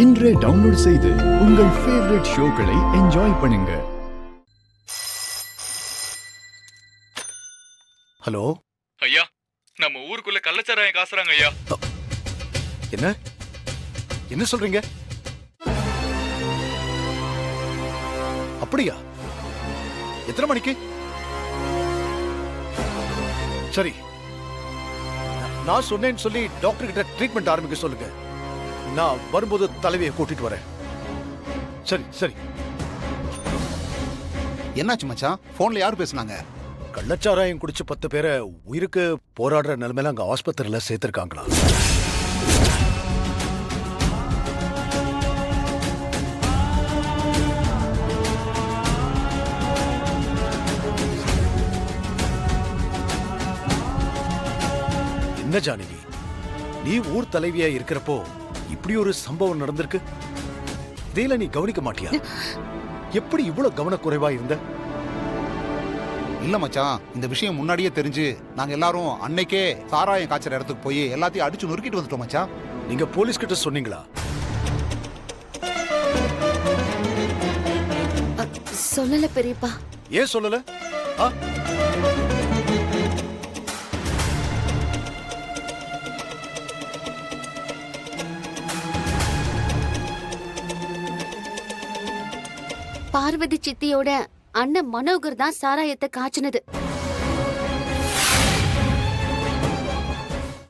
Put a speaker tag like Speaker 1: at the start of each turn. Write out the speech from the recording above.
Speaker 1: இன்றே டவுன்லோட் செய்து உங்கள் ஃபேவரட் ஷோக்களை என்ஜாய் பண்ணுங்க.
Speaker 2: ஹலோ
Speaker 3: ஐயா, நம்ம ஊருக்குள்ள கள்ளச்சாராயம் காசுறாங்க ஐயா.
Speaker 2: என்ன என்ன சொல்றீங்க? அப்படியா? எத்தனை மணிக்கு? சரி, நான் சொன்னேன்னு சொல்லி டாக்டர் கிட்ட ட்ரீட்மெண்ட் ஆரம்பிக்க சொல்லுங்க. நான் வரும்போது தலைவியை கூட்டிட்டு வரேன். சரி சரி.
Speaker 4: என்னாச்சு மச்சான்? போன்ல யாரு பேசுனாங்க?
Speaker 2: கள்ளச்சாராயம் குடிச்சு 10 பேரை உயிருக்கு போராடுற நிலைமையில அங்க ஆஸ்பத்திரியில சேர்த்திருக்காங்களா? என்ன ஜானகி, நீ ஊர் தலைவியா இருக்கிறப்போ இப்படி ஒரு சம்பவம் நடந்திருக்கு. இதையில நீ கவனிக்க மாட்டியா? எப்படி இவ்வளவு கவனக்குறைவா இருந்த?
Speaker 4: இல்ல மச்சான், இந்த விஷயம் முன்னாடியே தெரிஞ்சு நாங்க எல்லாரும் அன்னைக்கே சாராயம் காய்ச்சற இடத்துக்கு போய் எல்லாத்தையும் அடிச்சு நொறுக்கிட்டு வந்துட்டோம் மச்சான்.
Speaker 2: நீங்க போலீஸ் கிட்ட சொன்னீங்களா?
Speaker 5: சொல்லல பெரியப்பா.
Speaker 2: ஏன் சொல்லல?
Speaker 5: பார்வதி சித்தியோட அண்ணன் மனோகர் தான் சாராயத்தை காய்ச்சினது.